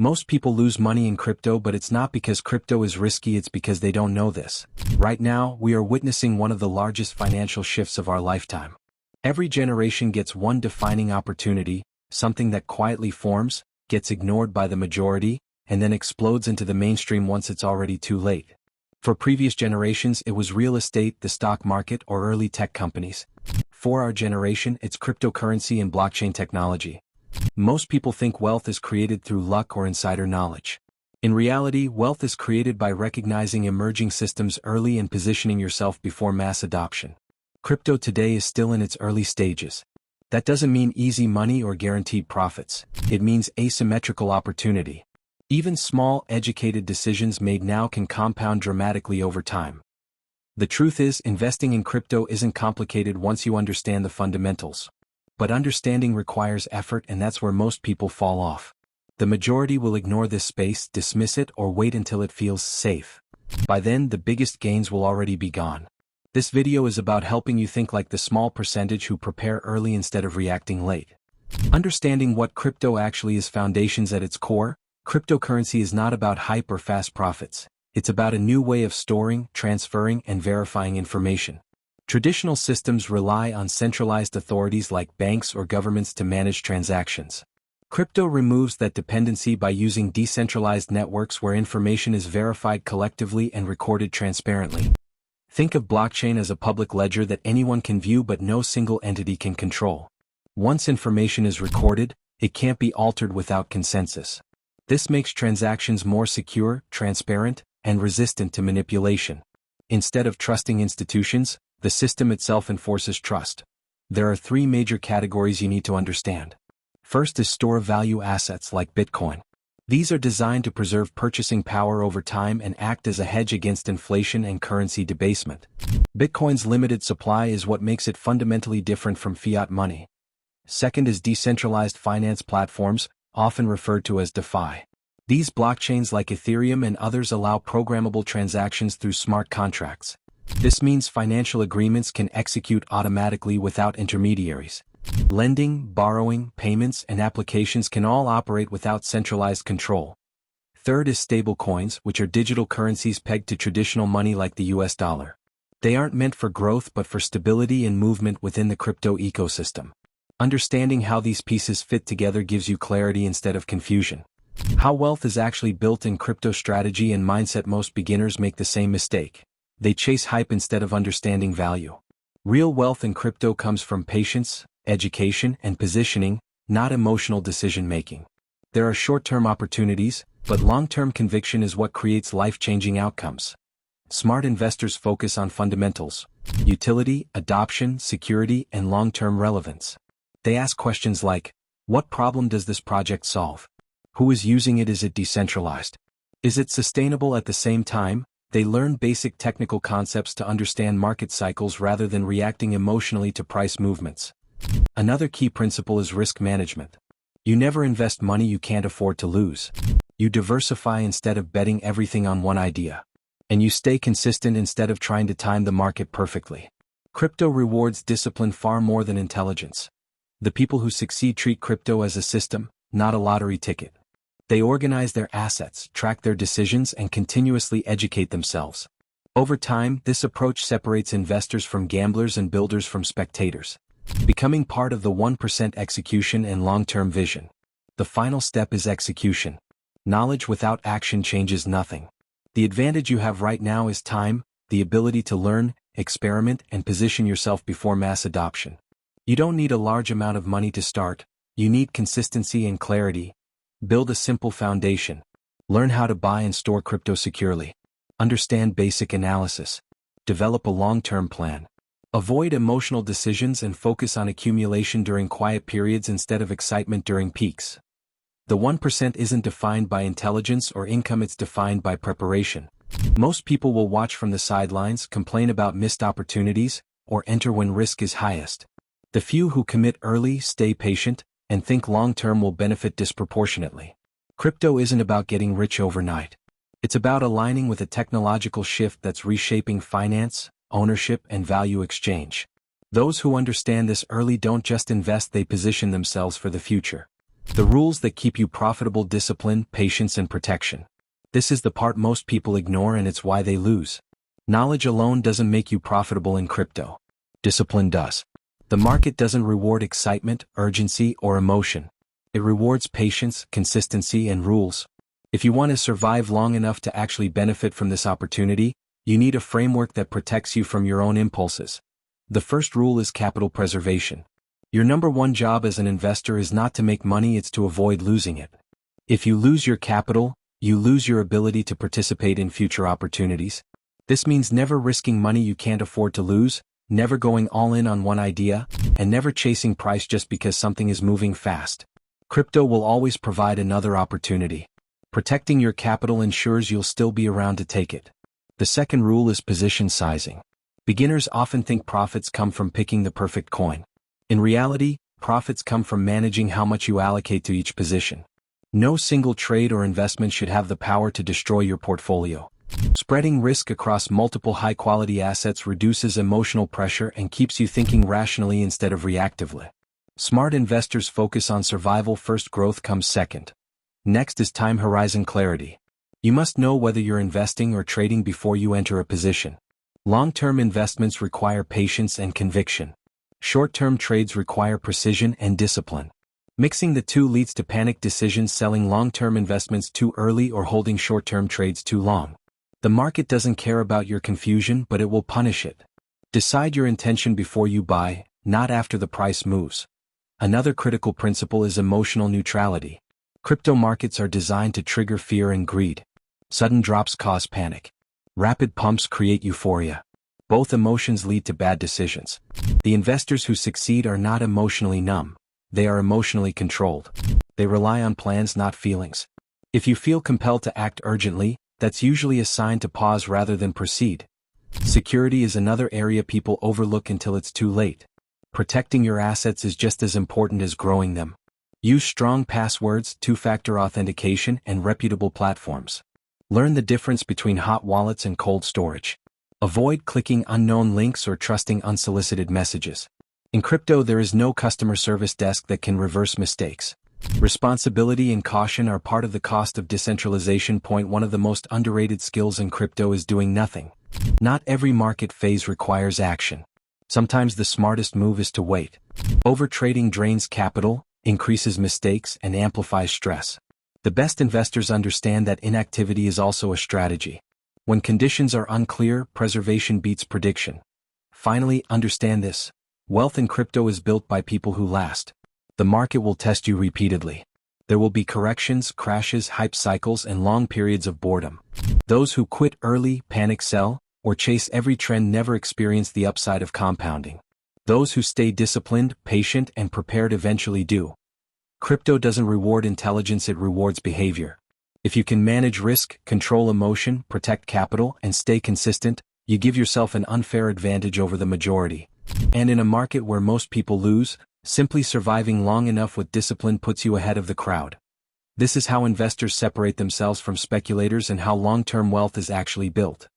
Most people lose money in crypto, but it's not because crypto is risky, it's because they don't know this. Right now, we are witnessing one of the largest financial shifts of our lifetime. Every generation gets one defining opportunity, something that quietly forms, gets ignored by the majority, and then explodes into the mainstream once it's already too late. For previous generations, it was real estate, the stock market, or early tech companies. For our generation, it's cryptocurrency and blockchain technology. Most people think wealth is created through luck or insider knowledge. In reality, wealth is created by recognizing emerging systems early and positioning yourself before mass adoption. Crypto today is still in its early stages. That doesn't mean easy money or guaranteed profits. It means asymmetrical opportunity. Even small, educated decisions made now can compound dramatically over time. The truth is, investing in crypto isn't complicated once you understand the fundamentals. But understanding requires effort, and that's where most people fall off. The majority will ignore this space, dismiss it, or wait until it feels safe. By then, the biggest gains will already be gone. This video is about helping you think like the small percentage who prepare early instead of reacting late. Understanding what crypto actually is. Foundations at its core. Cryptocurrency is not about hype or fast profits. It's about a new way of storing, transferring, and verifying information. Traditional systems rely on centralized authorities like banks or governments to manage transactions. Crypto removes that dependency by using decentralized networks where information is verified collectively and recorded transparently. Think of blockchain as a public ledger that anyone can view but no single entity can control. Once information is recorded, it can't be altered without consensus. This makes transactions more secure, transparent, and resistant to manipulation. Instead of trusting institutions, the system itself enforces trust. There are three major categories you need to understand. First is store-of-value assets like Bitcoin. These are designed to preserve purchasing power over time and act as a hedge against inflation and currency debasement. Bitcoin's limited supply is what makes it fundamentally different from fiat money. Second is decentralized finance platforms, often referred to as DeFi. These blockchains like Ethereum and others allow programmable transactions through smart contracts. This means financial agreements can execute automatically without intermediaries. Lending, borrowing, payments, and applications can all operate without centralized control. Third is stablecoins, which are digital currencies pegged to traditional money like the US dollar. They aren't meant for growth but for stability and movement within the crypto ecosystem. Understanding how these pieces fit together gives you clarity instead of confusion. How wealth is actually built in crypto. Strategy and mindset. Most beginners make the same mistake. They chase hype instead of understanding value. Real wealth in crypto comes from patience, education, and positioning, not emotional decision-making. There are short-term opportunities, but long-term conviction is what creates life-changing outcomes. Smart investors focus on fundamentals: utility, adoption, security, and long-term relevance. They ask questions like, what problem does this project solve? Who is using it? Is it decentralized? Is it sustainable? At the same time, they learn basic technical concepts to understand market cycles rather than reacting emotionally to price movements. Another key principle is risk management. You never invest money you can't afford to lose. You diversify instead of betting everything on one idea. And you stay consistent instead of trying to time the market perfectly. Crypto rewards discipline far more than intelligence. The people who succeed treat crypto as a system, not a lottery ticket. They organize their assets, track their decisions, and continuously educate themselves. Over time, this approach separates investors from gamblers and builders from spectators. Becoming part of the 1% execution and long-term vision. The final step is execution. Knowledge without action changes nothing. The advantage you have right now is time, the ability to learn, experiment, and position yourself before mass adoption. You don't need a large amount of money to start, you need consistency and clarity. Build a simple foundation. Learn how to buy and store crypto securely. Understand basic analysis. Develop a long-term plan. Avoid emotional decisions and focus on accumulation during quiet periods instead of excitement during peaks. The 1% isn't defined by intelligence or income, it's defined by preparation. Most people will watch from the sidelines, complain about missed opportunities, or enter when risk is highest. The few who commit early, stay patient, and think long-term will benefit disproportionately. Crypto isn't about getting rich overnight. It's about aligning with a technological shift that's reshaping finance, ownership, and value exchange. Those who understand this early don't just invest, they position themselves for the future. The rules that keep you profitable: discipline, patience, and protection. This is the part most people ignore, and it's why they lose. Knowledge alone doesn't make you profitable in crypto. Discipline does. The market doesn't reward excitement, urgency, or emotion. It rewards patience, consistency, and rules. If you want to survive long enough to actually benefit from this opportunity, you need a framework that protects you from your own impulses. The first rule is capital preservation. Your number one job as an investor is not to make money, it's to avoid losing it. If you lose your capital, you lose your ability to participate in future opportunities. This means never risking money you can't afford to lose, never going all in on one idea, and never chasing price just because something is moving fast. Crypto will always provide another opportunity. Protecting your capital ensures you'll still be around to take it. The second rule is position sizing. Beginners often think profits come from picking the perfect coin. In reality, profits come from managing how much you allocate to each position. No single trade or investment should have the power to destroy your portfolio. Spreading risk across multiple high-quality assets reduces emotional pressure and keeps you thinking rationally instead of reactively. Smart investors focus on survival first, growth comes second. Next is time horizon clarity. You must know whether you're investing or trading before you enter a position. Long-term investments require patience and conviction. Short-term trades require precision and discipline. Mixing the two leads to panic decisions: selling long-term investments too early or holding short-term trades too long. The market doesn't care about your confusion, but it will punish it. Decide your intention before you buy, not after the price moves. Another critical principle is emotional neutrality. Crypto markets are designed to trigger fear and greed. Sudden drops cause panic. Rapid pumps create euphoria. Both emotions lead to bad decisions. The investors who succeed are not emotionally numb. They are emotionally controlled. They rely on plans, not feelings. If you feel compelled to act urgently, that's usually a sign to pause rather than proceed. Security is another area people overlook until it's too late. Protecting your assets is just as important as growing them. Use strong passwords, two-factor authentication, and reputable platforms. Learn the difference between hot wallets and cold storage. Avoid clicking unknown links or trusting unsolicited messages. In crypto, there is no customer service desk that can reverse mistakes. Responsibility and caution are part of the cost of decentralization. One of the most underrated skills in crypto is doing nothing. Not every market phase requires action. Sometimes the smartest move is to wait. Overtrading drains capital, increases mistakes, and amplifies stress. The best investors understand that inactivity is also a strategy. When conditions are unclear, preservation beats prediction. Finally, understand this: wealth in crypto is built by people who last. The market will test you repeatedly. There will be corrections, crashes, hype cycles, and long periods of boredom. Those who quit early, panic sell, or chase every trend never experience the upside of compounding. Those who stay disciplined, patient, and prepared eventually do. Crypto doesn't reward intelligence, it rewards behavior. If you can manage risk, control emotion, protect capital, and stay consistent, you give yourself an unfair advantage over the majority. And in a market where most people lose, simply surviving long enough with discipline puts you ahead of the crowd. This is how investors separate themselves from speculators and how long-term wealth is actually built.